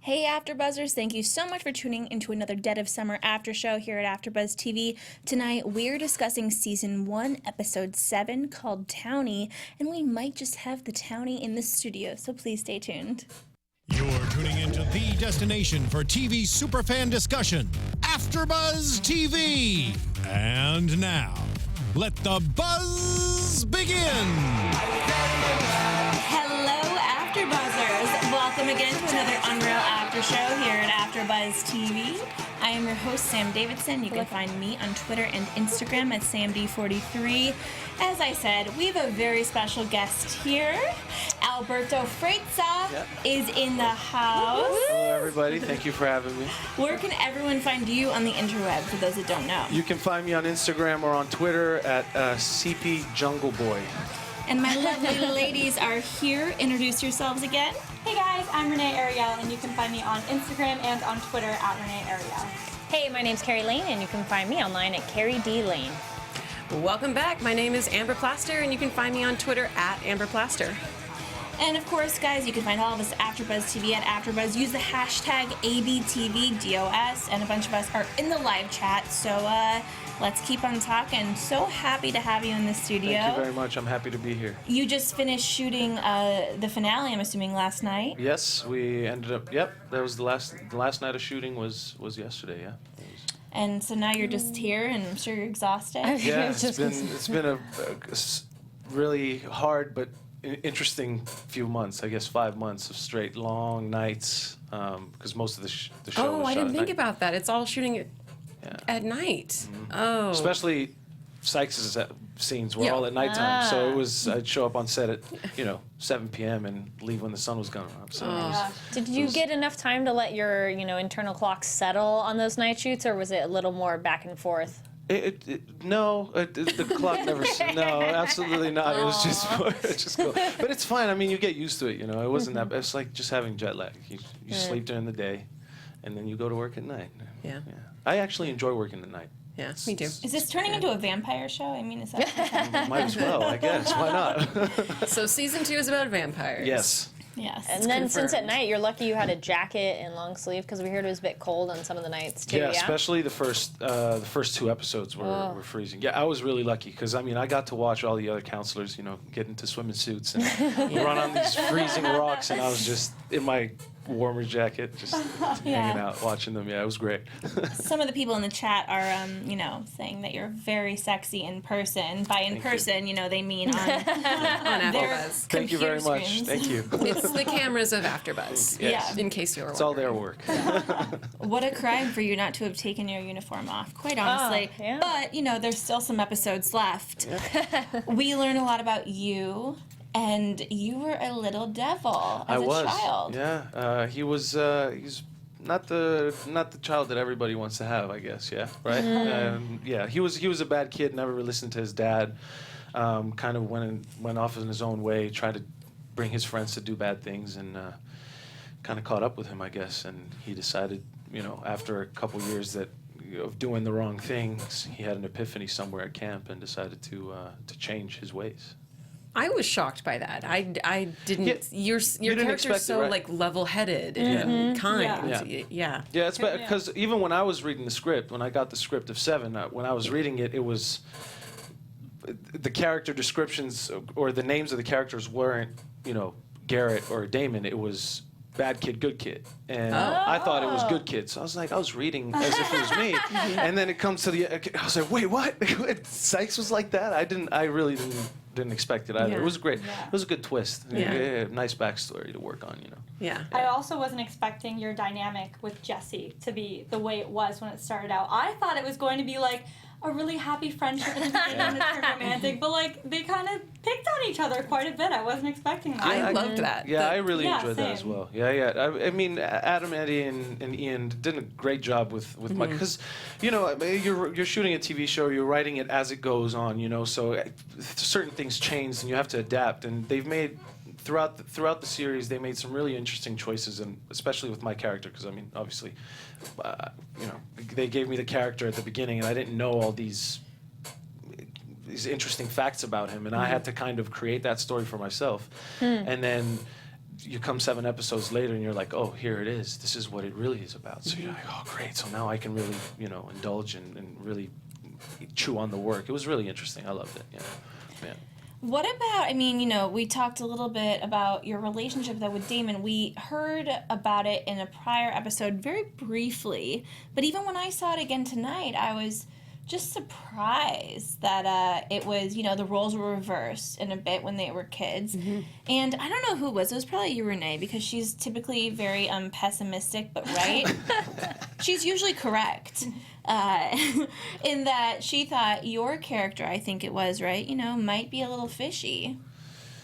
Hey AfterBuzzers, thank you so much for tuning into another Dead of Summer after show here at AfterBuzz TV. Tonight we're discussing Season 1, Episode 7 called Townie, and we might just have the Townie in the studio, so please stay tuned. You're tuning into the destination for TV superfan discussion, AfterBuzz TV. And now, let the buzz begin. Hello AfterBuzzers, welcome again to another Unreal After Show here at AfterBuzz TV. I am your host, Sam Davidson. You can find me on Twitter and Instagram at SamD43. As I said, we have a very special guest here. Alberto Frezza is in the house. Hello, everybody. Thank you for having me. Where can everyone find you on the interweb, for those that don't know? You can find me on Instagram or on Twitter at CP Jungle Boy. And my lovely ladies are here. Introduce yourselves again. Hey guys, I'm Renee Ariel, and you can find me on Instagram and on Twitter at Renee Ariel. Hey, my name's Kari Lane, and you can find me online at Kari D. Lane. Welcome back. My name is Amber Plaster, and you can find me on Twitter at Amber Plaster. And of course, guys, you can find all of us at AfterBuzz TV at AfterBuzz. Use the hashtag ABTVDOS, and a bunch of us are in the live chat. So let's keep on talking. So happy to have you in the studio. Thank you very much. I'm happy to be here. You just finished shooting the finale, I'm assuming, last night. Yes, we ended up. Yep, that was the last night of shooting was yesterday. Yeah. And so now you're just here, and I'm sure you're exhausted. Yeah, it's been a really hard but interesting few months. I guess 5 months of straight long nights because most of the show. Was I shot didn't at think night. about that. It's all shooting at night. Mm-hmm. Oh, Especially Sykes' scenes were all at nighttime, so it was. I'd show up on set at 7 p.m. and leave when the sun was going up. So Did you get enough time to let your internal clock settle on those night shoots, or was it a little more back and forth? No, the clock never. No, absolutely not. It was just cool. But it's fine. I mean, you get used to it. It wasn't that. It's like just having jet lag. You sleep during the day, and then you go to work at night. Yeah. I actually enjoy working at night. Yeah, me too. Is this turning into a vampire show? I mean, is that... Might as well, I guess. Why not? So season 2 is about vampires. Yes. Yes. And then since at night, you're lucky you had a jacket and long sleeve, because we heard it was a bit cold on some of the nights too. Yeah, especially the first 2 episodes were freezing. Yeah, I was really lucky because I got to watch all the other counselors, get into swimming suits and run on these freezing rocks, and I was just in my warmer jacket, just hanging out, watching them. Yeah, it was great. Some of the people in the chat are, saying that you're very sexy in person. By in person, they mean on AfterBuzz. Thank you very much. Screens. Thank you. It's the cameras of AfterBuzz. Yes. In case you were It's all wondering. their work. What a crime for you not to have taken your uniform off, quite honestly. yeah. But, there's still some episodes left. We learn a lot about you, and you were a little devil as a child. Yeah. He's not the child that everybody wants to have, I guess. Yeah. Right. He was a bad kid. Never really listened to his dad. Kind of went off in his own way. Tried to bring his friends to do bad things, and kind of caught up with him, I guess. And he decided, after a couple years of doing the wrong things, he had an epiphany somewhere at camp and decided to change his ways. I was shocked by that. I didn't. Yeah, your didn't character's expect so it, right? level-headed and kind. Yeah, it's because even when I was reading the script, when I got the script of 7, when I was reading it, it was the character descriptions or the names of the characters weren't, Garrett or Damon. It was bad kid, good kid, and I thought it was good kid. So I was reading as if it was me, and then it comes to I was like, wait, what? Sykes was like that? I really didn't expect it either. Yeah. It was great. It was a good twist. Yeah. Nice backstory to work on. Yeah. I also wasn't expecting your dynamic with Jessie to be the way it was when it started out. I thought it was going to be like a really happy friendship in the beginning and it's romantic, but they kind of picked on each other quite a bit. I wasn't expecting that. I loved that. Yeah, I really enjoyed that as same. well. Yeah. I mean, Adam, Eddie, and Ian did a great job with Mike, because you're shooting a TV show, you're writing it as it goes on, so certain things change and you have to adapt, and they've made. Throughout the series, they made some really interesting choices, and especially with my character, because obviously, they gave me the character at the beginning, and I didn't know all these interesting facts about him, and I had to kind of create that story for myself, and then you come 7 episodes later and you're like, oh, here it is. This is what it really is about. So you're like, oh, great. So now I can really, indulge and really chew on the work. It was really interesting. I loved it. Yeah. What about, we talked a little bit about your relationship, though, with Damon. We heard about it in a prior episode very briefly, but even when I saw it again tonight, I was just surprised that it was, the roles were reversed in a bit when they were kids. And I don't know who it was. It was probably you, Renee, because she's typically very pessimistic, but right. She's usually correct in that she thought your character, I think it was, right, might be a little fishy.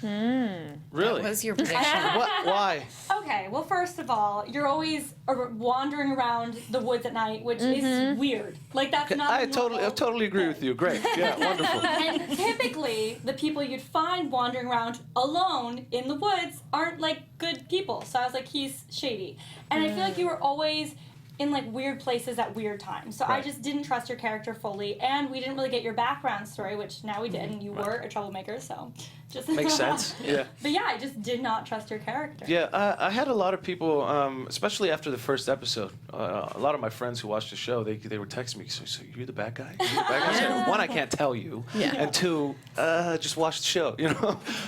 Really? That was your prediction. Why? Okay, well, first of all, you're always wandering around the woods at night, which is weird. Like, that's not I normal. totally agree with you. Great. Yeah, wonderful. And typically, the people you'd find wandering around alone in the woods aren't, like, good people. So I was like, he's shady. And I feel like you were always in, like, weird places at weird times. So I just didn't trust your character fully, and we didn't really get your background story, which now we did, and you were a troublemaker, so just... Makes sense, yeah. But yeah, I just did not trust your character. Yeah, I had a lot of people, especially after the first episode, a lot of my friends who watched the show, they were texting me, so you're the bad guy? You're the bad guy? I said, 1, I can't tell you, and 2, just watch the show,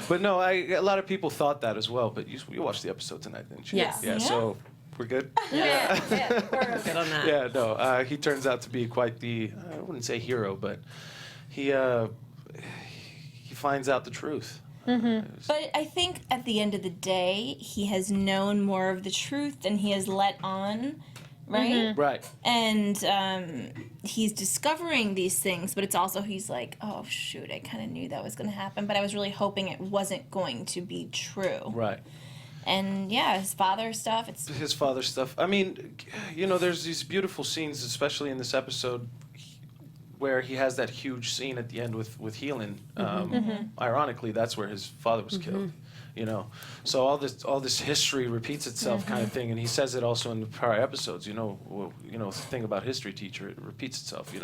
But no, a lot of people thought that as well, but you watched the episode tonight, didn't you? Yes. Yeah, so... We're good? Yeah, we're good on that. Yeah, no, he turns out to be quite the, I wouldn't say hero, but he finds out the truth. But I think at the end of the day, he has known more of the truth than he has let on, right? Right. And he's discovering these things, but it's also he's like, oh, shoot, I kind of knew that was going to happen, but I was really hoping it wasn't going to be true. Right. And yeah, his father stuff. It's his father stuff. I mean, there's these beautiful scenes, especially in this episode, where he has that huge scene at the end with Heelan. Ironically, that's where his father was killed. So all this history repeats itself, kind of thing. And he says it also in the prior episodes. The thing about history teacher, it repeats itself.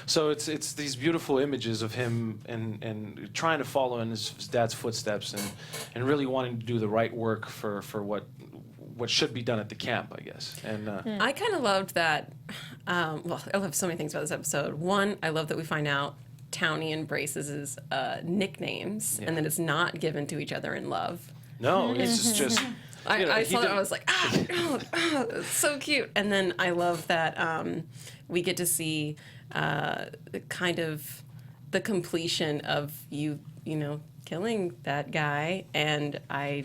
So it's these beautiful images of him and trying to follow in his dad's footsteps and really wanting to do the right work for what should be done at the camp, I guess. And I kind of loved that. I love so many things about this episode. One, I love that we find out Townie embraces nicknames, and that it's not given to each other in love. No, it's just. I saw that. I was like, it's so cute. And then I love that we get to see kind of the completion of you killing that guy, and I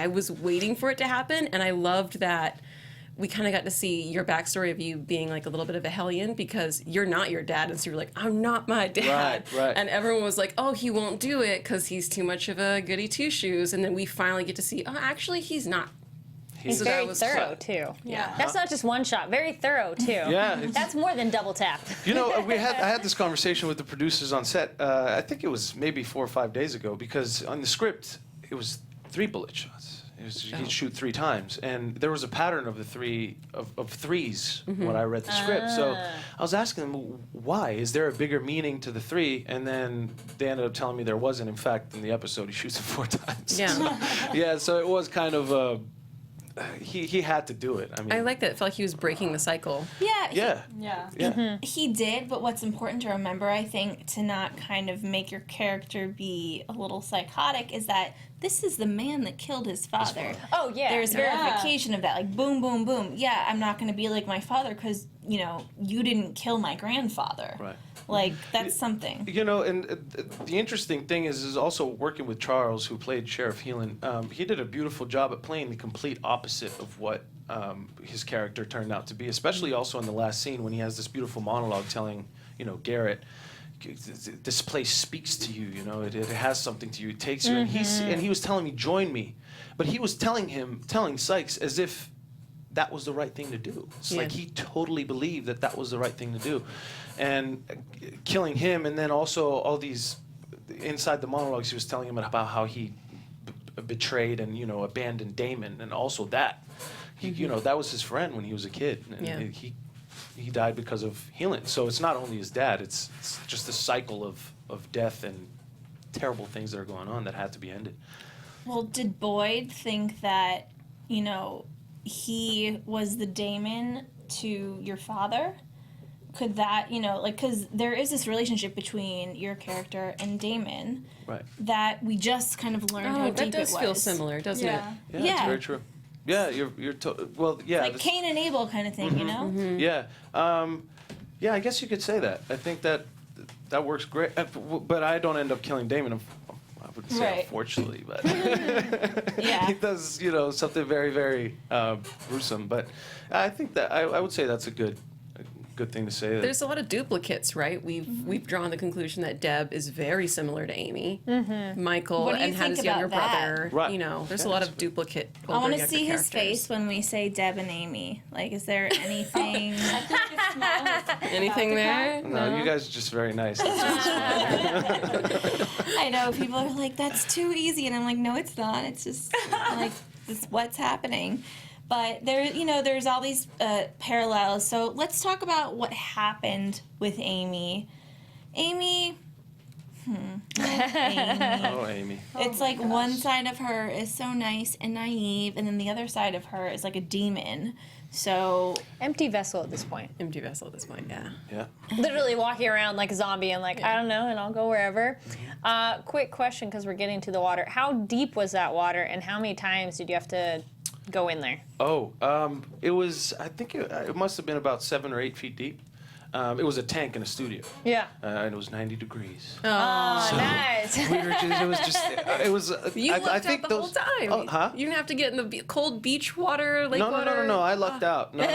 was waiting for it to happen, and I loved that we kind of got to see your backstory of you being like a little bit of a hellion because you're not your dad, and so you're like, I'm not my dad. Right. And everyone was like, oh, he won't do it because he's too much of a goody two-shoes, and then we finally get to see, oh, actually, he's not. He's very thorough, too. Yeah. That's not just one shot. Very thorough, too. Yeah. That's more than double tap. I had this conversation with the producers on set, I think it was maybe 4 or 5 days ago, because on the script, it was 3 bullet shots. He'd shoot 3 times, and there was a pattern of the threes when I read the script. So I was asking them, why? Is there a bigger meaning to the 3? And then they ended up telling me there wasn't. In fact, in the episode, he shoots it 4 times. Yeah. So it was kind of he had to do it. I mean, I like that. It felt like he was breaking the cycle. yeah. Yeah. He did, but what's important to remember, I think, to not kind of make your character be a little psychotic, is that this is the man that killed his father. Oh, yeah. There's verification of that, like boom, boom, boom. Yeah, I'm not going to be like my father because, you didn't kill my grandfather. Right. Like, that's something. And the interesting thing is also working with Charles, who played Sheriff Heelan. He did a beautiful job at playing the complete opposite of what his character turned out to be, especially also in the last scene when he has this beautiful monologue telling, Garrett, this place speaks to you, it has something to you, it takes you. And he was telling me, join me. But he was telling Sykes as if that was the right thing to do. It's like he totally believed that was the right thing to do. And killing him, and then also all these, inside the monologues, he was telling him about how he betrayed and, abandoned Damon, and also that. That was his friend when he was a kid. And he died because of Heelan. So it's not only his dad, it's just a cycle of death and terrible things that are going on that had to be ended. Well, did Boyd think that, you know, he was the daemon to your father? Could that, you know, like, because there is this relationship between your character and Damon Right. that we just kind of learned how deep that does it was. feel similar, doesn't it? Yeah, Yeah. that's very true. Yeah, well, yeah. Like Cain and Abel kind of thing, you know? Yeah. Yeah, I guess you could say that. I think that works great. But I don't end up killing Damon. I wouldn't say Right. unfortunately, but Yeah. he does, you know, something very, very gruesome. But I think that I would say that's a good thing to say. That, There's a lot of duplicates, right? We've drawn the conclusion that Deb is very similar to Amy. Michael What do you and had think his younger about that? brother. Right. You know, there's Yeah, a lot that's of duplicate. I older, want to younger see his characters. face when we say Deb and Amy. Like, is there anything? I feel like his smile is Anything there? no, you guys are just very nice. That's what's fun. I know people are like, that's too easy, and I'm like, no, it's not. It's just like this is what's happening. But there, you know, there's all these parallels. So let's talk about what happened with Amy. Amy. Amy. Oh, Amy. It's like one side of her is so nice and naive, and then the other side of her is like a demon. So Empty vessel at this point. Empty vessel at this point, yeah. Yeah. Literally walking around like a zombie and like, I don't know, and I'll go wherever. Quick question, because we're getting to the water. How deep was that water, and how many times did you have to go in there? Oh, it was. I think it must have been about 7 or 8 feet deep. It was a tank in a studio. Yeah. And it was 90 degrees. Oh, So- nice. We were just, it was just, it was. You I lucked think out the those, whole time. Oh, huh? You didn't have to get in the cold beach water, lake No, water. I lucked out. No.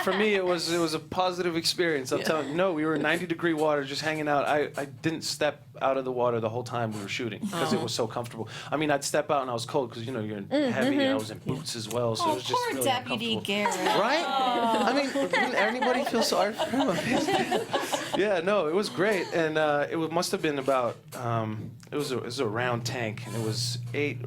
For me, it was a positive experience. I'm telling you. No, we were in 90-degree water, just hanging out. I didn't step out of the water the whole time we were shooting because it was so comfortable. I mean, I'd step out and I was cold because, you know, you're heavy and I was in boots as well, so it was just poor really Deputy uncomfortable. Garrett. Right? I mean, wouldn't anybody feel sorry for him? Yeah, no, it was great, and must have been about it was a round tank, and it was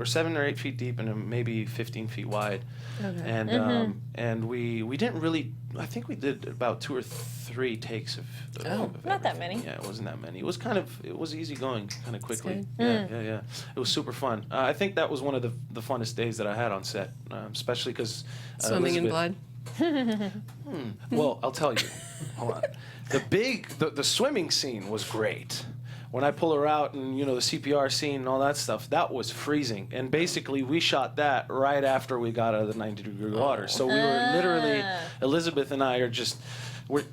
7 or 8 feet deep and maybe 15 feet wide, and we didn't really. I think we did about 2 or 3 takes of not that everything. many. Yeah, it wasn't that many. It was easy going, kind of quickly. good. Yeah. It was super fun. I think that was one of the funnest days that I had on set, especially because Swimming in blood. Well, I'll tell you. Hold on. The swimming scene was great. When I pull her out and, you know, the CPR scene and all that stuff, that was freezing. And basically, we shot that right after we got out of the 90-degree water. So we were literally, Elizabeth and I are just,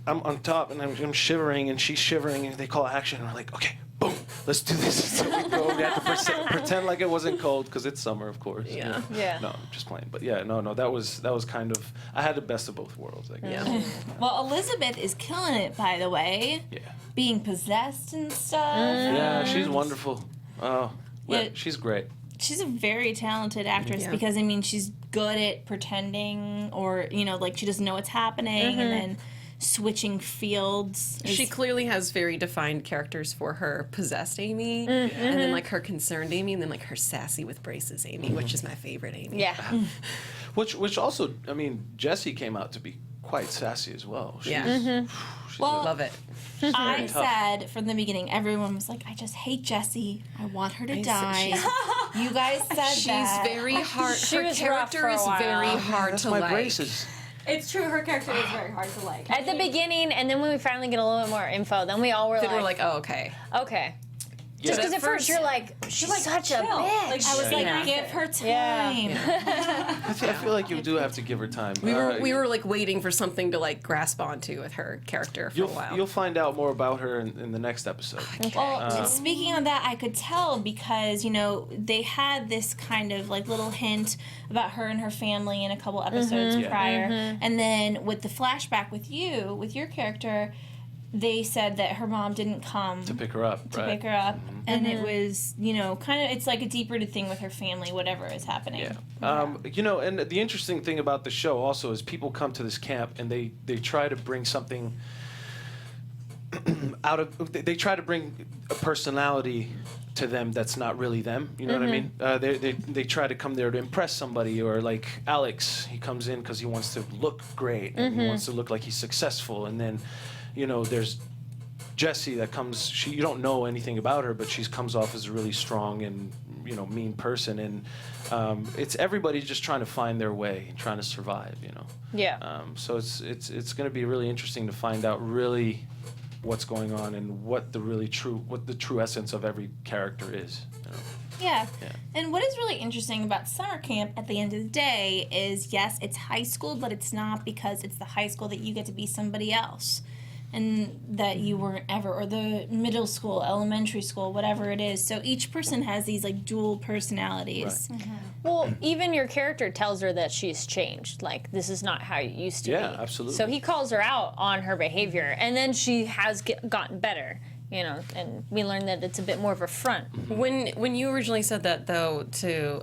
I'm on top and I'm shivering and she's shivering and they call action and we're like, okay, boom, let's do this. So we go, we have to pretend like it wasn't cold because it's summer, of course. Yeah. Yeah. No, I'm just playing. But yeah, no, that was kind of, I had the best of both worlds, I guess. Yeah. Well, Elizabeth is killing it, by the way. Yeah. Being possessed and stuff. Yeah, she's wonderful. Oh, Yeah. she's great. She's a very talented actress Yeah. because, I mean, she's good at pretending or, you know, like she doesn't know what's happening and then switching fields. She clearly has very defined characters for her possessed Amy, and then like her concerned Amy, and then like her sassy with braces Amy, which is my favorite Amy. Yeah. Which also, I mean, Jessie came out to be quite sassy as well. She's, Yeah. she's Well, Love it. I tough. said from the beginning, everyone was like, I just hate Jessie. I want her to said die. You guys said She's that. very hard. She Her was rough character for a is while. very hard that's to my like. braces. It's true, her character is very hard to like. At the beginning, and then when we finally get a little bit more info, then we all were Then like, we're like, oh, okay. okay. Just because But at first you're like, she's like, such a chill. bitch. Like, I was like, Yeah. give her time. Yeah. I feel like you do have to give her time. We were like waiting for something to like grasp onto with her character for a while. You'll find out more about her in the next episode. Well, speaking of that, I could tell because, you know, they had this kind of like little hint about her and her family in a couple episodes Yeah. prior. And then with the flashback with you, with your character, they said that her mom didn't come To pick her up, to right? pick her up. And it was, you know, kind of, it's like a deep-rooted thing with her family, whatever is happening. Yeah. You know, and the interesting thing about the show also is people come to this camp and they try to bring something out of, they try to bring a personality to them that's not really them. You know what I mean? They try to come there to impress somebody, or like Alex, he comes in because he wants to look great and he wants to look like he's successful. And then, you know, there's Jessie that comes. You don't know anything about her, but she comes off as a really strong and mean person, and it's everybody just trying to find their way and trying to survive. Yeah. So it's going to be really interesting to find out really what's going on and what the true essence of every character is. Yeah. And what is really interesting about summer camp at the end of the day is, yes, it's high school, but it's not because it's the high school that you get to be somebody else and that you weren't ever, or the middle school, elementary school, whatever it is. So each person has these like dual personalities. Right. Well, even your character tells her that she's changed. Like, this is not how you used to be. Yeah, absolutely. So he calls her out on her behavior, and then she has gotten better. And we learned that it's a bit more of a front. When you originally said that, though, to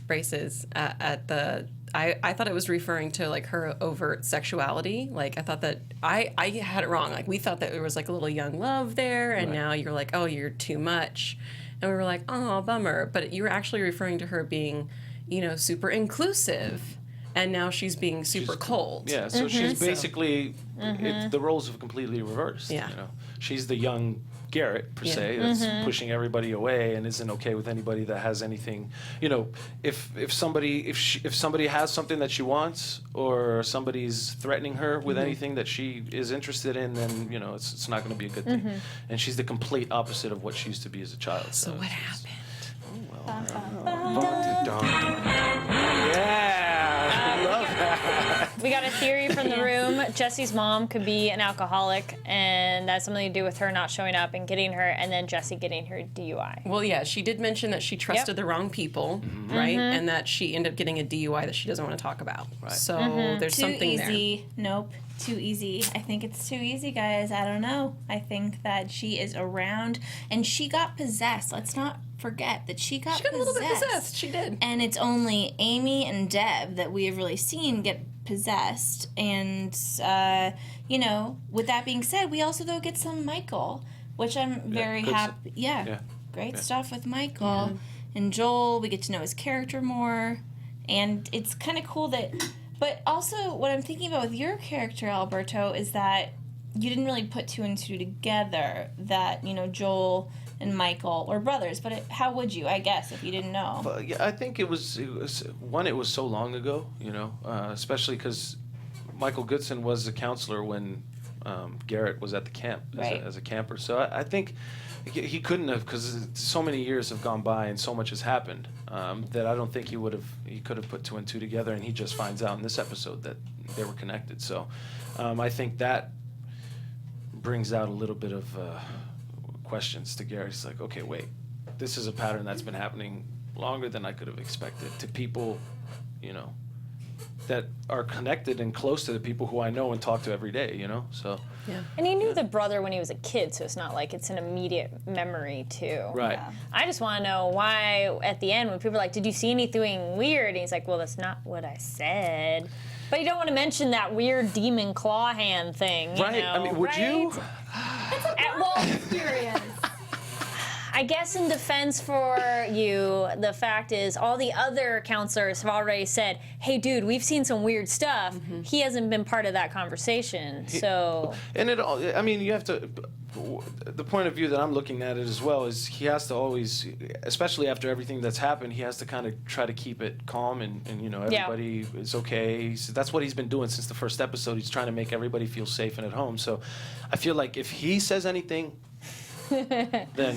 Braces at the, I thought it was referring to like her overt sexuality. Like, I thought that I had it wrong. Like, we thought that there was like a little young love there, and now you're like, oh, you're too much, and we were like, oh, bummer. But you were actually referring to her being, super inclusive. And now she's being super cold. Yeah, so she's basically, the roles have completely reversed. Yeah. She's the young Garrett, per se, that's pushing everybody away and isn't okay with anybody that has anything. If somebody has something that she wants, or somebody's threatening her with anything that she is interested in, then, it's not going to be a good thing. And she's the complete opposite of what she used to be as a child. So what happened? We got a theory from the room. Jessie's mom could be an alcoholic, and that's something to do with her not showing up and getting her, and then Jessie getting her DUI. Well, yeah, she did mention that she trusted the wrong people, right? And that she ended up getting a DUI that she doesn't want to talk about. Right. So there's Too something easy. Nope. Too easy. I think it's too easy, guys. I don't know. I think that she is around, and she got possessed. Let's not forget that she got there. She got a little bit possessed. She did. And it's only Amy and Deb that we have really seen get possessed. And, with that being said, we also, though, get some Michael, which I'm very happy. Great stuff with Michael. And Joel, we get to know his character more. And it's kind of cool that... But also, what I'm thinking about with your character, Alberto, is that you didn't really put two and two together, that, Joel and Michael were brothers. But how would you, I guess, if you didn't know? But, yeah, I think it was so long ago, especially because Michael Goodson was a counselor when Garrett was at the camp as a camper. So I think he couldn't have, because so many years have gone by and so much has happened, that I don't think he could have put two and two together, and he just finds out in this episode that they were connected. So I think that brings out a little bit of questions to Gary. He's like, okay, wait, this is a pattern that's been happening longer than I could have expected to people, that are connected and close to the people who I know and talk to every day, so. Yeah. And he knew the brother when he was a kid, so it's not like it's an immediate memory, too. Right. Yeah. I just want to know why, at the end, when people are like, did you see anything weird? And he's like, well, that's not what I said. But you don't want to mention that weird demon claw hand thing, you Right. know, I mean, would you? It's a well, experience. I guess in defense for you, the fact is all the other counselors have already said, hey, dude, we've seen some weird stuff. He hasn't been part of that conversation, so... And you have to... The point of view that I'm looking at it as well is he has to always, especially after everything that's happened, he has to kind of try to keep it calm and everybody is okay. So that's what he's been doing since the first episode. He's trying to make everybody feel safe and at home. So I feel like if he says anything... then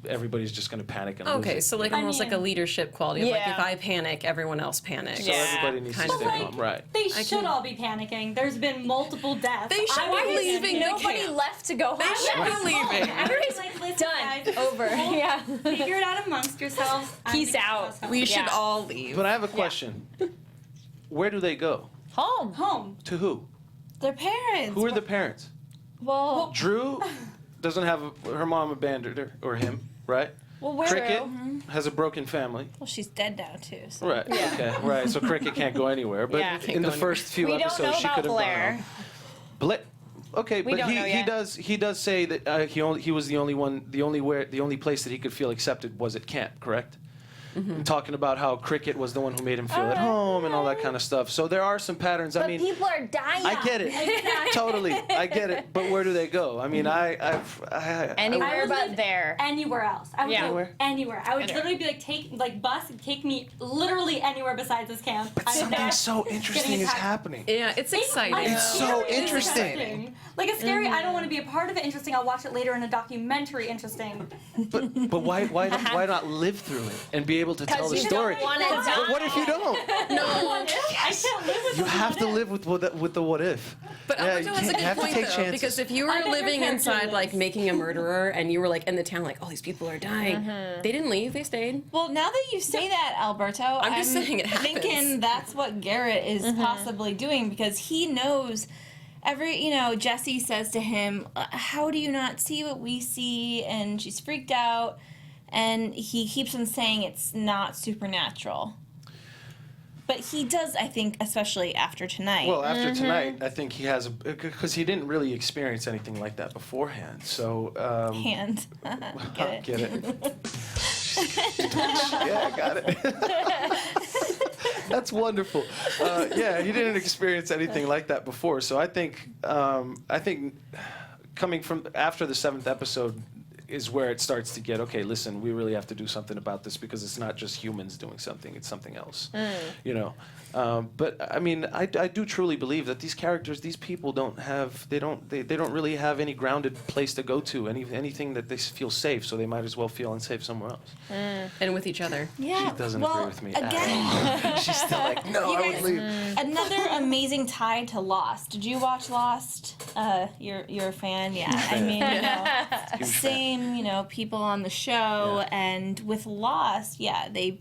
everybody's just going to panic and lose it. So like almost like a leadership quality of like, Yeah. if I panic, everyone else panics. So everybody needs to Kind of stay thing. calm, right? They should all be panicking. There's been multiple deaths. They should be leaving the Nobody camp. left to go home. They should be leaving. Everybody's like, listen, Done. guys, Over. Yeah. figure it out amongst yourselves. I'm Peace gonna out. go We should Yeah. all leave. But I have a question. Where do they go? Home. home. To who? Their parents. Who are the parents? Well, Drew doesn't have her mom abandoned her, or him, right? well, where? Cricket has a broken family. Well, she's dead now too. So. Right. Okay. Right. So Cricket can't go anywhere. But Yeah. in the first few We don't episodes, know she about could have Blair. gone. Blair. Okay, We but don't know he yet. does say that he was the only one, the only place that he could feel accepted was at camp. Correct. talking about how Cricket was the one who made him feel at home and all that kind of stuff. So there are some patterns. But I mean, people are dying. I get it. Totally. I get it. But where do they go? I mean, Anywhere but there. Anywhere else. I would go Anywhere? anywhere. I would literally be like, bus, take me literally anywhere besides this camp. But something so interesting is happening. Yeah, it's exciting. It's so Scary, interesting. Like a scary, I don't want to be a part of it. Interesting. I'll watch it later in a documentary. Interesting. But why not live through it and be able to tell the you story? don't wanna But what if you don't? What if? I can't live with You the have to what live with the what if. But Alberto has a you good have to point take though, chances. because if you were I bet your living character inside, lives. like making a murderer, and you were like in the town, like, oh, these people are dying, they didn't leave, they stayed. Well, now that you say that, Alberto, I'm just saying it happens. thinking that's what Garrett is possibly doing, because he knows Jessie says to him, how do you not see what we see? And she's freaked out, and he keeps on saying it's not supernatural. But he does, I think, especially after tonight. Well, after tonight, I think he has because he didn't really experience anything like that beforehand. So Hand. Get it? Get it? Yeah, I got it. That's wonderful. Yeah, he didn't experience anything like that before. So I think coming from after the 7th episode is where it starts to get, okay, listen, we really have to do something about this, because it's not just humans doing something, it's something else. But I mean, I do truly believe that these characters, these people don't really have any grounded place to go to, anything that they feel safe, so they might as well feel unsafe somewhere else. And with each other. Yeah. She doesn't agree with me again. at all. She's still like, no, I would leave. Another amazing tie to Lost. Did you watch Lost? You're a fan? Yeah. I mean, same, people on the show, and with Lost, they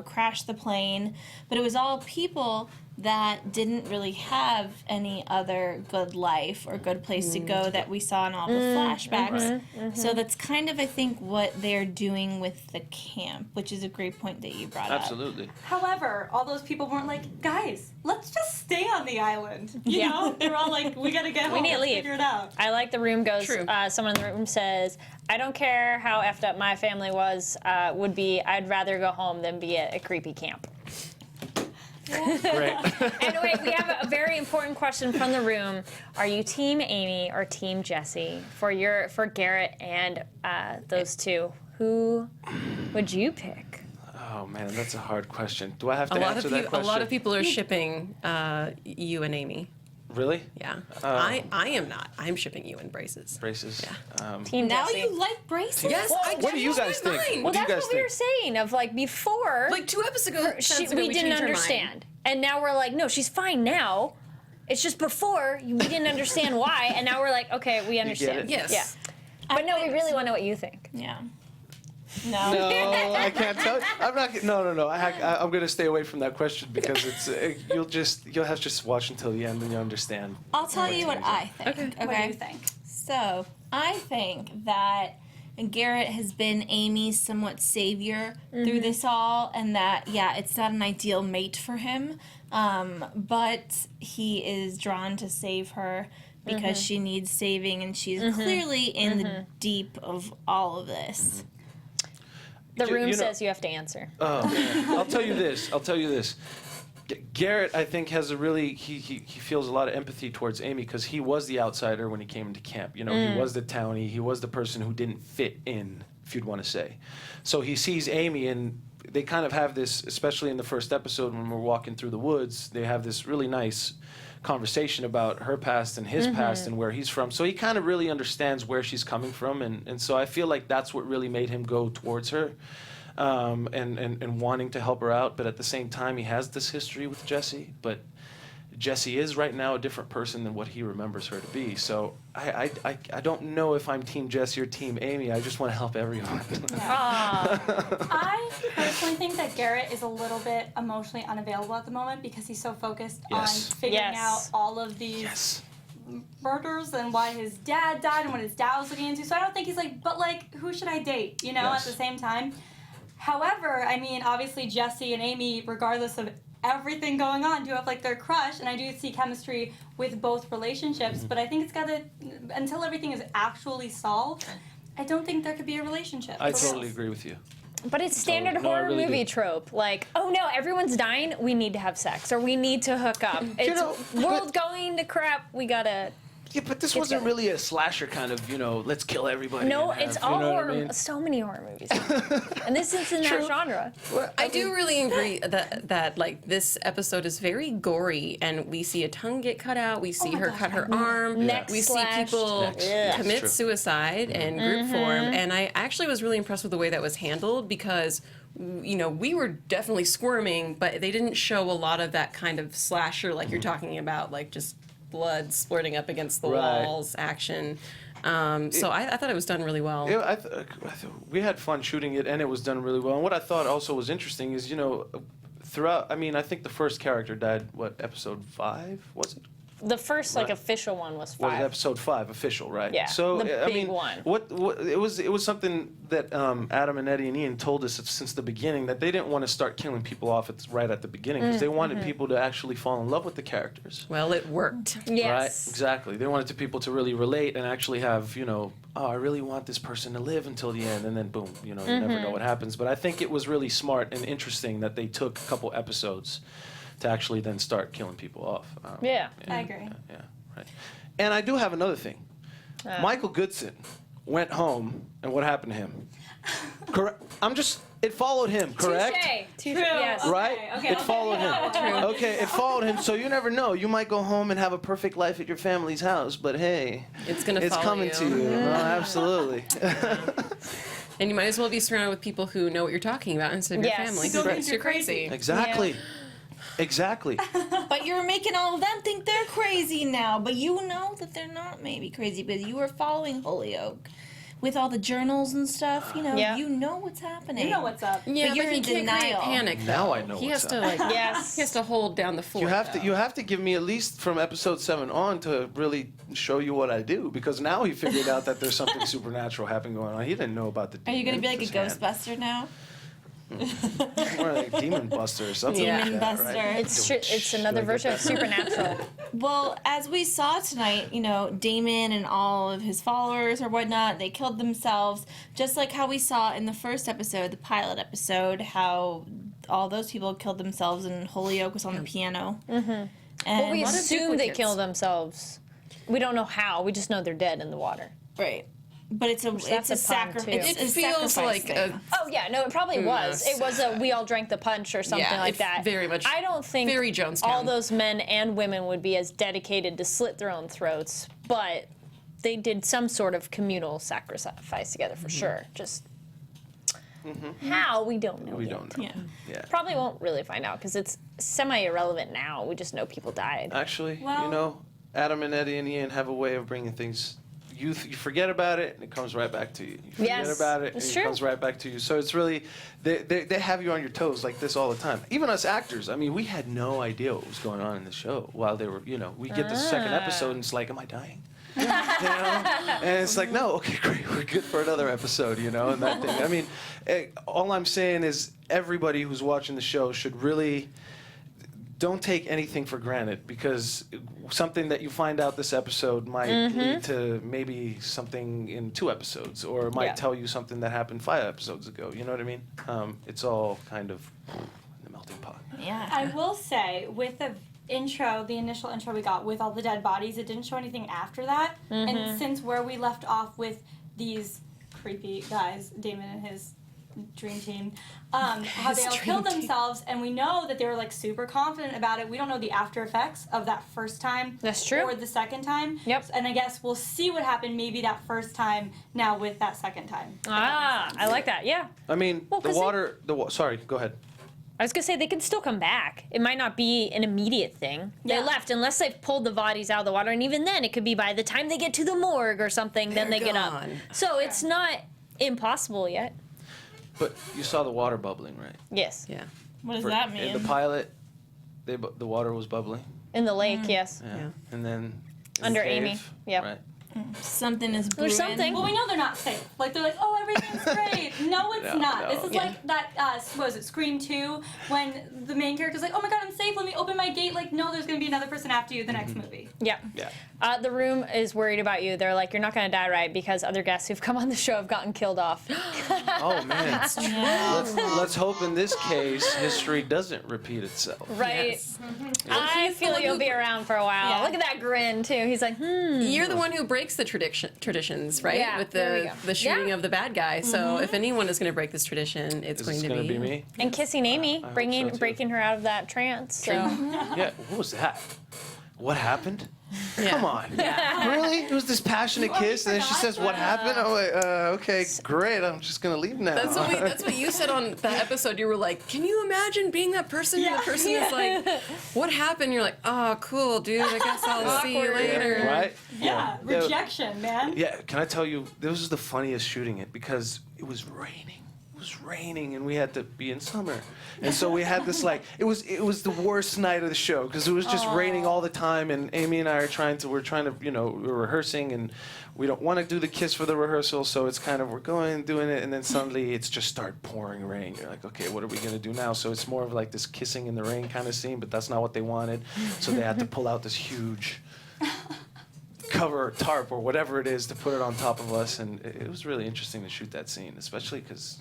crashed the plane, but it was all people that didn't really have any other good life or good place to go that we saw in all the flashbacks. So that's kind of, I think, what they're doing with the camp, which is a great point that you brought up. Absolutely. However, all those people weren't like, guys, let's just stay on the island. You know? They're all like, we gotta get home. We need to Let's leave. Figure it out. I like the room goes. True. Someone in the room says, "I don't care how effed up my family would be. I'd rather go home than be at a creepy camp." Great. And wait, we have a very important question from the room. Are you Team Amy or Team Jessie for Garrett and those two? Who would you pick? Oh man, that's a hard question. Do I have to answer that question? A lot of people are shipping you and Amy. Really? Yeah. I am not. I'm shipping you and Braces. Braces. Yeah. Team Now Jessie. you like braces? Yes. What do you guys think? Mine. Well, What do you that's guys what we were think? saying. Of like before, Like 2 episodes ago, we didn't understand, and now we're like, no, she's fine now. It's just before we didn't understand why, and now we're like, okay, we understand. it? Yes. Yeah. But no, we really want to know what you think. Yeah. No. No, I can't tell. I'm not. No. I'm gonna stay away from that question, because it's you'll have to just watch until the end and you'll understand. I'll tell you what I think. Okay. What do you think? So, I think that Garrett has been Amy's somewhat savior through this all, and that, it's not an ideal mate for him, but he is drawn to save her because she needs saving, and she's clearly in the deep of all of this. The room You know- says you have to answer. I'll tell you this. Garrett, I think, has a really he feels a lot of empathy towards Amy, because he was the outsider when he came into camp. He was the townie. He was the person who didn't fit in, if you'd want to say. So he sees Amy, and they kind of have this, especially in the first episode when we're walking through the woods. They have this really nice conversation about her past and his past and where he's from. So he kind of really understands where she's coming from, and so I feel like that's what really made him go towards her. And wanting to help her out, but at the same time, he has this history with Jessie. But Jessie is right now a different person than what he remembers her to be. So I don't know if I'm Team Jessie or Team Amy. I just want to help everyone. I personally think that Garrett is a little bit emotionally unavailable at the moment, because he's so focused on figuring out all of these murders and why his dad died and what his dad was looking into. So I don't think he's like, but like, who should I date? At the same time. However, I mean, obviously Jessie and Amy, regardless of everything going on, do have like their crush, and I do see chemistry with both relationships, but I think it's got to, until everything is actually solved, I don't think there could be a relationship. I totally agree with you. But it's standard No, I horror really movie do. trope. Like, oh no, everyone's dying, we need to have sex. Or we need to hook up. It's know, world going to crap, we gotta... Yeah, but this wasn't together. really a slasher kind of, let's kill everybody. No, and have- it's all you know what horror. I mean? So many horror movies. And this is in that True. genre. Well, I do really agree that like this episode is very gory, and we see a tongue get cut out. We see her cut her arm. Neck we slashed. see people Yeah. commit True. suicide in group form, and I actually was really impressed with the way that was handled because. We were definitely squirming, but they didn't show a lot of that kind of slasher like you're talking about, like just blood splurting up against the Right. walls action. So I thought it was done really well. Yeah, we had fun shooting it, and it was done really well. And what I thought also was interesting is, throughout. I mean, I think the first character died. What, episode 5 was it? The first like Right. official one was Was 5. episode 5 official, right? Yeah, So the I big mean, one. What it was something that Adam and Eddie and Ian told us since the beginning, that they didn't want to start killing people off right at the beginning because they wanted people to actually fall in love with the characters. Well, it worked. Yes. Right, exactly. They wanted people to really relate and actually have, oh, I really want this person to live until the end, and then boom, you never know what happens. But I think it was really smart and interesting that they took a couple episodes to actually then start killing people off. Yeah. I agree. Yeah, right. And I do have another thing. Michael Goodson went home, and what happened to him? Correct. It followed him, correct? Touche. True. Yes. Right? Okay, It followed him. True. Okay, it followed him, so you never know. You might go home and have a perfect life at your family's house, but hey, It's gonna it's follow coming you. to you. No, absolutely. And you might as well be surrounded with people who know what you're talking about instead of Yes. your family. Don't Who think thinks you're you're crazy. Exactly. Exactly. But you're making all of them think they're crazy now. But you know that they're not maybe crazy because you were following Holyoke with all the journals and stuff. Yeah. You know what's happening. You know what's up. Yeah, But you're he in can't create denial. panic. Now though. I know He what's has to up. like. Yes. He has to hold down the fort. You have to give me at least from episode 7 on to really show you what I do, because now he figured out that there's something supernatural happening going on. He didn't know about the Are you demon. going to be like a Just had- Ghostbuster now? Or like Demon Buster or something Yeah. like Demon that, Buster. right? It's another Like version that. of Supernatural. Well, as we saw tonight, Damon and all of his followers or whatnot, they killed themselves, just like how we saw in the first episode, the pilot episode, how all those people killed themselves and Holyoke was on the piano. Mm-hmm. And But we lot of assume they duplicates. kill themselves. We don't know how. We just know they're dead in the water. right. But it's a that's a pun, sacrifice. too. It feels like a. Oh yeah, no, it probably was. Yes. It was a we all drank the punch or something Yeah, like it that. very much- I don't think very Jonestown. all those men and women would be as dedicated to slit their own throats, but they did some sort of communal sacrifice together for sure. Just how we don't know. We yet. don't know. Yeah. Yeah. Probably won't really find out because it's semi-irrelevant now. We just know people died. Actually, Well- Adam and Eddie and Ian have a way of bringing things. You forget about it, and it comes right back to you. You forget Yes, about it, and it's it true. comes right back to you. So it's really, they have you on your toes like this all the time. Even us actors, I mean, we had no idea what was going on in the show while they were, we get the second episode, and it's like, am I dying? And it's like, no, okay, great, we're good for another episode, and that thing. I mean, all I'm saying is everybody who's watching the show should really don't take anything for granted, because something that you find out this episode might lead to maybe something in 2 episodes, or it might Yeah. tell you something that happened 5 episodes ago. You know what I mean? It's all kind of in the melting pot. Yeah. I will say, with the initial intro we got with all the dead bodies, it didn't show anything after that. And since where we left off with these creepy guys, Damon and his dream team, how they all killed themselves, and we know that they were like super confident about it. We don't know the after effects of that first time. That's true. Or the second time. Yep. And I guess we'll see what happened maybe that first time now with that second time. I like that. Yeah. I mean, Well, 'cause sorry, go ahead. I was gonna say they could still come back. It might not be an immediate thing. Yeah. They left unless they've pulled the bodies out of the water, and even then, it could be by the time they get to the morgue or something. Then they They're get up. gone. So it's not impossible yet. But you saw the water bubbling, right? Yes. Yeah. What does For- that In mean? the pilot, the water was bubbling. In the lake, yes. Yeah. Yeah. And then in Under the Amy. cave, Yep. Right. Something is brewing. There's something. Well, we know they're not safe. Like, they're like, oh, everything's great. No, it's not. This is like that, what was it, Scream 2, when the main character's like, oh my god, I'm safe, let me open my gate. Like, no, there's going to be another person after you the next movie. Yeah. The room is worried about you. They're like, you're not going to die, right? Because other guests who've come on the show have gotten killed off. Oh man. Let's hope in this case history doesn't repeat itself. Right. I feel you'll be around for a while. Yeah. Look at that grin, too. He's like, You're the one who breaks the traditions, right? Yeah, With there we go. the shooting of the bad guy. So if anyone is going to break this tradition, it's Is going this to gonna be me? And kissing Amy, hope breaking so, too. breaking her out of that trance. So. Yeah. What was that? What happened? Yeah. Come on. Really? It was this passionate kiss, and then she says, "What happened?" I'm like, "Okay, great. I'm just gonna leave now." That's what you said on the episode. You were like, "Can you imagine being that person?" And the person is like, "What happened?" You're like, "Oh, cool, dude. I guess I'll see you later." Right? Yeah, rejection, man. Yeah. Can I tell you? This was the funniest shooting it because it was raining. It was raining, and we had to be in summer, and so we had this like it was the worst night of the show because it was just raining all the time, and Amy and I we're trying to we're rehearsing, and we don't want to do the kiss for the rehearsal, so it's kind of we're doing it, and then suddenly it's just start pouring rain. You're like, okay, what are we gonna do now? So it's more of like this kissing in the rain kind of scene, but that's not what they wanted, so they had to pull out this huge cover or tarp or whatever it is to put it on top of us, and it was really interesting to shoot that scene, especially because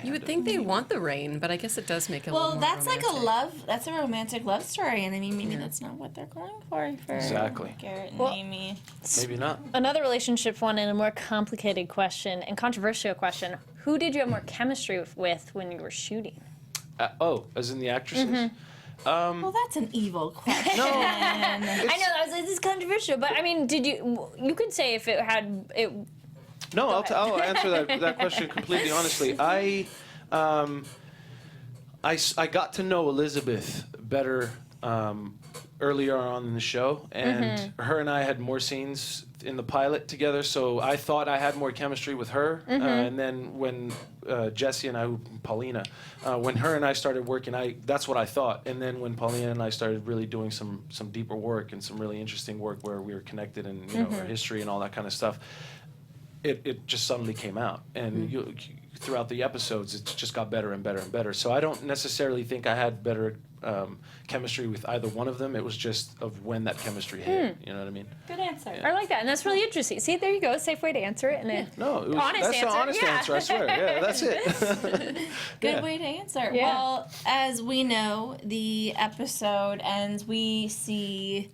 You would think they want the rain, but I guess it does make it a little Well, more that's romantic. that's a romantic love story, and I mean, maybe that's not what they're going for Exactly. Garrett and Amy. maybe not. Another relationship one and a more complicated question and controversial question. Who did you have more chemistry with when you were shooting? As in the actresses. Well, that's an evil question. No, I know this is controversial, but I mean, did you could say if it had it. no. I'll answer that question completely honestly. I got to know Elizabeth better earlier on in the show, and her and I had more scenes in the pilot together, so I thought I had more chemistry with her. And then when Jessie and I, Paulina, when her and I started working, that's what I thought. And then when Paulina and I started really doing some deeper work and some really interesting work where we were connected and our history and all that kind of stuff, it just suddenly came out. And throughout the episodes, it just got better and better and better. So I don't necessarily think I had better chemistry with either one of them. It was just of when that chemistry hit. You know what I mean? Good answer. I like that, and that's really interesting. See, there you go, safe way to answer it. And No, it was, Honest that's answer, an honest yeah. answer. I swear. Yeah, that's it. Good way to answer. Yeah. Well, as we know, the episode ends. We see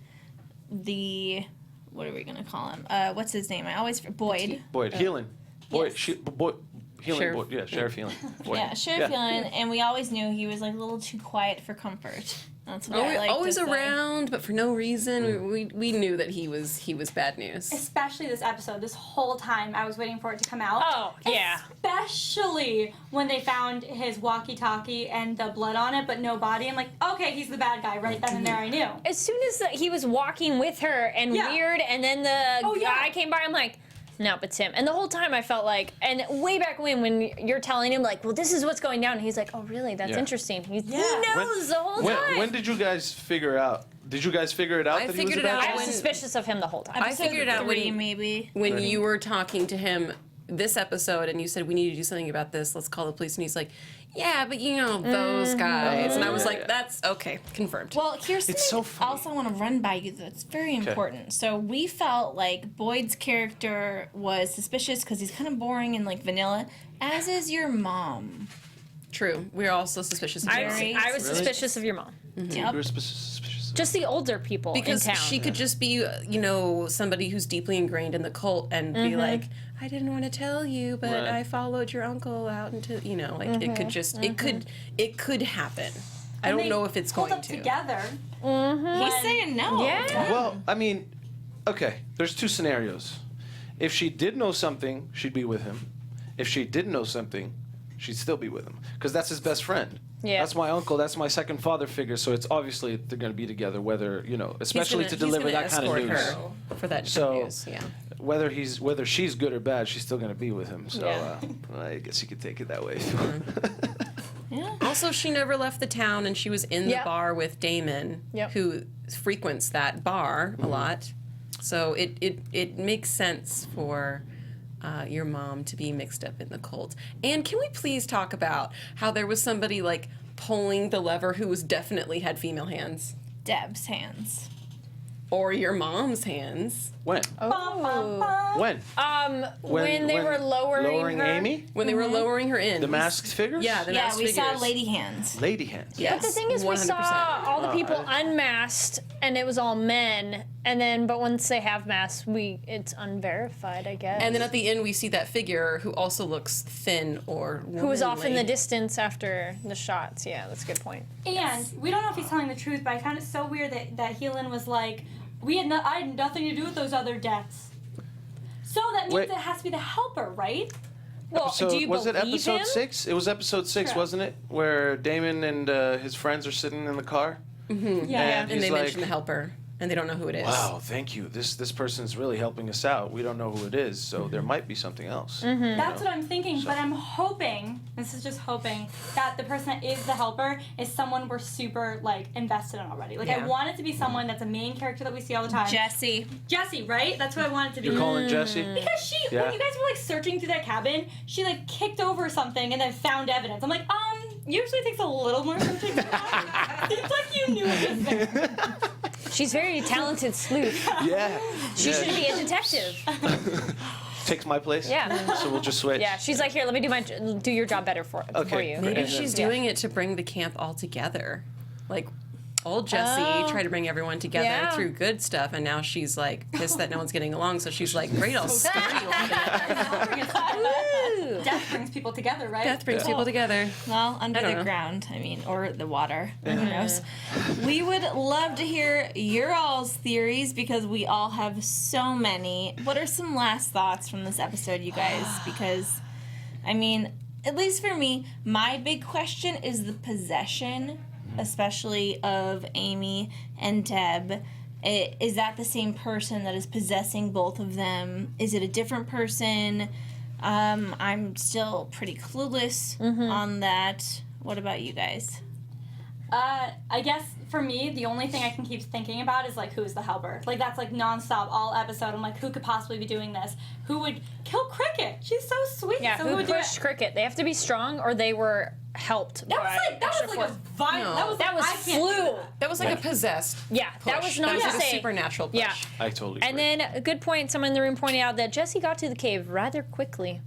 what are we gonna call him? What's his name? I always Boyd. Boyd Heelan. Boyd. Yes. Boyd. Healing. Sheriff. Boyd. Yeah, Sheriff Healing. Boyd. Yeah, Sheriff Heelan, and we always knew he was like a little too quiet for comfort. That's what I like Always to say. around, but for no reason. We knew that he was bad news. Especially this episode. This whole time I was waiting for it to come out. Oh, yeah. Especially when they found his walkie-talkie and the blood on it, but no body. I'm like, okay, he's the bad guy. Right then and there I knew. As soon as he was walking with her and Yeah. weird, and then the Oh, yeah. guy came by, I'm like, nope, it's him. And the whole time I felt like, and way back when you're telling him, like, well, this is what's going down, and he's like, oh, really? That's Yeah. interesting. He Yeah. knows the whole time. When did you guys figure out? Did you guys figure it out I that he was a figured it bad out I guy? was when- suspicious of him the whole time. I figured it out Three, when maybe. when you were talking to him this episode and you said we need to do something about this, let's call the police, and he's like, yeah, but you know those guys, and I was like, that's okay, confirmed. Well, here's It's something so funny. else I want to run by you that's very important. So we felt like Boyd's character was suspicious because he's kind of boring and like vanilla, as is your mom. True, we're also suspicious of I Jessie. was suspicious of your mom. You Yep. were suspicious. Just the older people because in town. she could just be, somebody who's deeply ingrained in the cult and be like, I didn't want to tell you, but Right. I followed your uncle out into, it could just, it could happen. I don't know if it's Hold going up to. together. He's saying no. Yeah. Well, I mean, okay, there's two scenarios. If she did know something, she'd be with him. If she didn't know something, she'd still be with him. Because that's his best friend. Yeah. That's my uncle, that's my second father figure, so it's obviously they're going to be together, whether, especially to deliver that kind of news. Her for that So, news, yeah. whether she's good or bad, she's still going to be with him. So Yeah. I guess you could take it that way. Yeah. Also, she never left the town, and she was in the Yep. bar with Damon, Yep. who frequents that bar a lot. So it makes sense for your mom to be mixed up in the cult. And can we please talk about how there was somebody like pulling the lever who was definitely had female hands? Deb's hands. Or your mom's hands. When? Oh. When? When they were lowering her. Amy? When they were lowering her in. The masked figures? Yeah, the Yeah, masked we figures. saw lady hands. Lady hands. Yes, But the thing is, we 100%. saw all the people unmasked, and it was all men. And then, but once they have masks, it's unverified, I guess. And then at the end, we see that figure who also looks thin or who was off in the womanly. distance after the shots. Yeah, that's a good point. And we don't know if he's telling the truth, but I found it so weird that Helen was like, I had nothing to do with those other deaths. So that means Wait. it has to be the helper, right? Well, do you was it believe episode him? 6? It was episode 6, Correct. wasn't it? Where Damon and his friends are sitting in the car. Yeah. And And he's they like, mention the helper, and they don't know who it is. wow, thank you. This person's really helping us out. We don't know who it is, so there might be something else. That's what I'm thinking, but I'm hoping, this is just hoping, that the person that is the helper is someone we're super, like, invested in already. Like, I Yeah. want it to be someone that's a main character that we see all the time. Jessie. Jessie, right? That's what I want it to be. You're calling Jessie? Because she, Yeah. when you guys were, like, searching through that cabin, she, like, kicked over something and then found evidence. I'm like, usually takes a little more searching than that. Seems like you knew it was there. She's very talented sleuth. Yeah. She yeah. should be a detective. Takes my place? Yeah. So we'll just switch. Yeah, she's like, here, let me do your job better for Okay. you. Maybe And then- she's doing it to bring the camp all together. Like, old Jessie tried to bring everyone together Yeah. through good stuff, and now she's like pissed that no one's getting along. So she's like, "Great, I'll screw you all together." Death brings people together, right? Death brings people together. Well, under I don't the know. ground, or the water. Who knows? We would love to hear your all's theories because we all have so many. What are some last thoughts from this episode, you guys? Because, I mean, at least for me, my big question is the possession, especially of Amy and Deb. Is that the same person that is possessing both of them? Is it a different person? I'm still pretty clueless on that. What about you guys? I guess for me, the only thing I can keep thinking about is, like, who's the helper? Like, that's, like, nonstop all episode. I'm like, who could possibly be doing this? Who would kill Cricket? She's so sweet. Yeah, so who would do pushed it? Cricket? They have to be strong or they were helped That by was like extra a force. violent. No. That was That like, was I can't do flu. that. That was like a possessed. Yeah, that push. was not like to a say. supernatural push. Yeah. I totally agree. And then a good point, someone in the room pointed out that Jessie got to the cave rather quickly.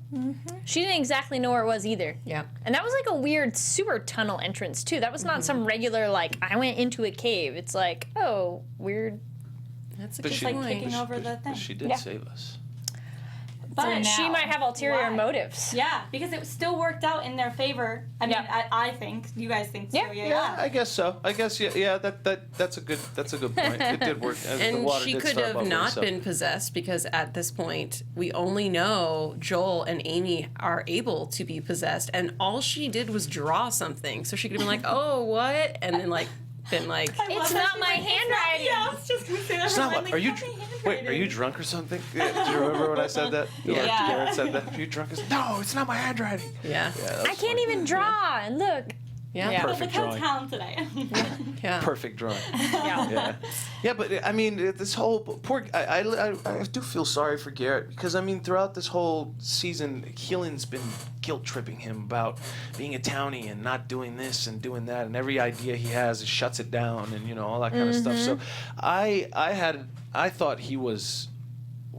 She didn't exactly know where it was either. Yeah. And that was like a weird sewer tunnel entrance too. That was not some regular like I went into a cave. It's like, oh, weird. That's a But good she- like point. kicking over the thing. But she did Yeah. save us. But She now. might have ulterior Why? motives. yeah, because it still worked out in their favor. I mean, Yeah. I think you guys think so. Yeah. Yeah. I guess so. I guess yeah. That's a good point. It did work. The And water she did could start have bubbling, not so. been possessed because at this point we only know Joel and Amy are able to be possessed, and all she did was draw something. So she could have been like, "Oh, what?" and then like been like, I love It's that not she's my like, "It's not-" handwriting. Yeah, I was just gonna say that. It's not I'm what? like, Are you? "It's not my Wait, are you handwriting." drunk or something? Yeah, do you remember when I said that? Yeah. Garrett said that. Are you drunk? No, it's not my handwriting. "Yeah, I can't even draw. And look. yeah, Yeah. Look Perfect how drawing. talented I am. yeah." Perfect drawing. Yeah. Yeah, yeah, but I mean, this whole poor. I do feel sorry for Garrett because I mean, throughout this whole season, Keelan's been guilt tripping him about being a townie and not doing this and doing that, and every idea he has, it shuts it down, and all that kind of stuff. So, I thought he was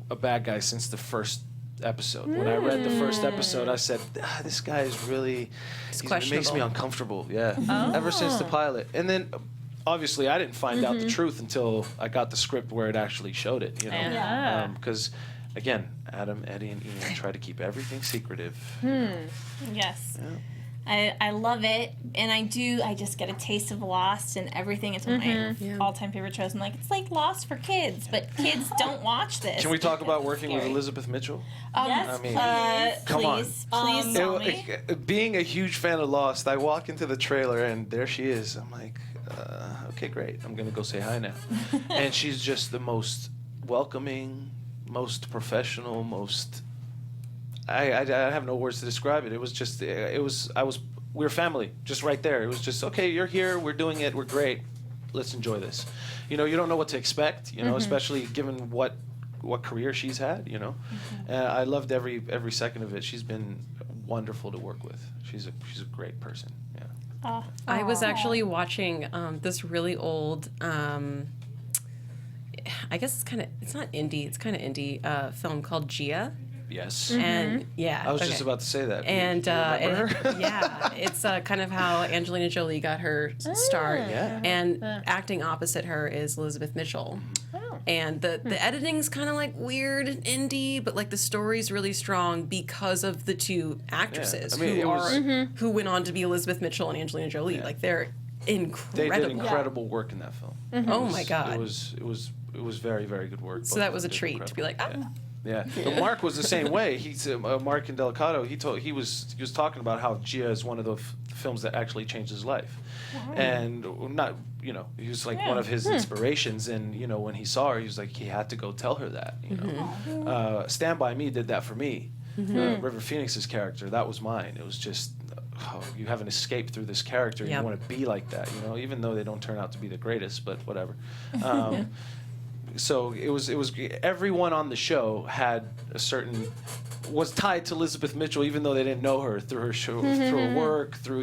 a bad guy since the first episode. When I read the first episode, I said, "This guy is really." It makes me questionable. uncomfortable. Yeah, ever since the pilot, and then. Obviously, I didn't find out the truth until I got the script where it actually showed it. Yeah. Because, again, Adam, Eddie, and Ian try to keep everything secretive. Yes. Yeah. I love it, and I just get a taste of Lost and everything. It's one of my all-time favorite shows. I'm like, it's like Lost for kids, but kids don't watch this. Can we talk about working with Scary. Elizabeth Mitchell? Yes, I mean, please. come on. Please tell me. Being a huge fan of Lost, I walk into the trailer and there she is. I'm like, okay, great. I'm gonna go say hi now. And she's just the most welcoming, most professional, most. I have no words to describe it. It was just we were family just right there. It was just okay. You're here. We're doing it. We're great. Let's enjoy this. You don't know what to expect. Especially given what what career she's had, you know. And I loved every second of it. She's been wonderful to work with. She's a great person. Yeah. I was actually watching this really old, I guess it's not indie, it's kind of indie film called Gia. Yes. And yeah, I was just about to say that. And Do you remember her? yeah, it's kind of how Angelina Jolie got her start. Yeah. And acting opposite her is Elizabeth Mitchell. And the editing's kind of like weird and indie, but like the story's really strong because of the two actresses I mean, who went on to be Elizabeth Mitchell and Angelina Jolie. Like they're incredible. They did incredible work in that film. Oh my God. It was very, very good work. So Both that of was a them did treat to be like, incredible. Yeah. But Mark was the same way. He's Mark Indelicato. He was talking about how Gia is one of the films that actually changed his life, and not he was like one of his inspirations. And when he saw her, he was like he had to go tell her that. Stand By Me did that for me. River Phoenix's character, that was mine. It was just you have an escape through this character. And you want to be like that. Even though they don't turn out to be the greatest, but whatever. So it was everyone on the show had was tied to Elizabeth Mitchell, even though they didn't know her through her show, through her work, through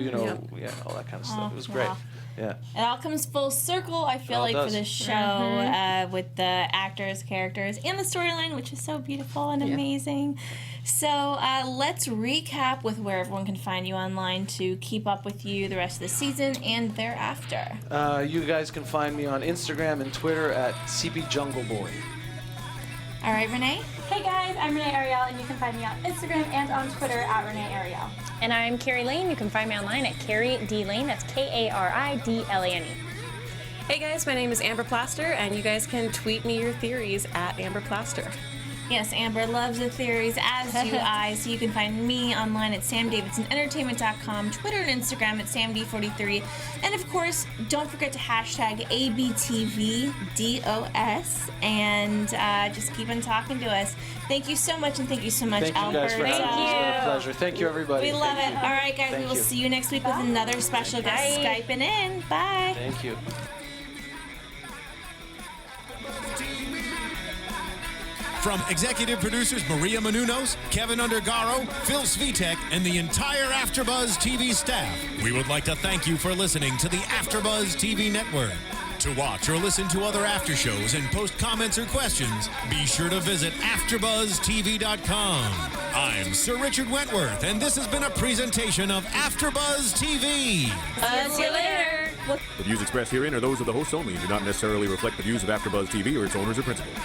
all that kind of stuff. It was great. Wow. Yeah. It all comes full circle, I feel It all like, does. for this show with the actors, characters, and the storyline, which is so beautiful and amazing. So let's recap with where everyone can find you online to keep up with you the rest of the season and thereafter. You guys can find me on Instagram and Twitter at CBJungleBoy. All right, Renee? Hey guys, I'm Renee Ariel, and you can find me on Instagram and on Twitter at Renee Ariel. And I'm Kari Lane. You can find me online at Kari D Lane. That's KARIDLANE. hey guys, my name is Amber Plaster, and you guys can tweet me your theories at Amber Plaster. Yes, Amber loves the theories, as do I. So you can find me online at samdavidsonentertainment.com, Twitter and Instagram at samd43. And of course, don't forget to hashtag ABTVDOS and just keep on talking to us. Thank you so much, and thank you so much, Thank you guys Alberto. for having me. It's been a pleasure. Thank you, everybody. We love Thank it. you. All right, guys, we Thank will you. see you next week with another special guest Skyping in. Bye. Thank you. From executive producers Maria Menounos, Kevin Undergaro, Phil Svitek, and the entire AfterBuzz TV staff, we would like to thank you for listening to the AfterBuzz TV network. To watch or listen to other after shows and post comments or questions, be sure to visit AfterBuzzTV.com. I'm Sir Richard Wentworth, and this has been a presentation of AfterBuzz TV. See you later. The views expressed herein are those of the hosts only and do not necessarily reflect the views of AfterBuzz TV or its owners or principals.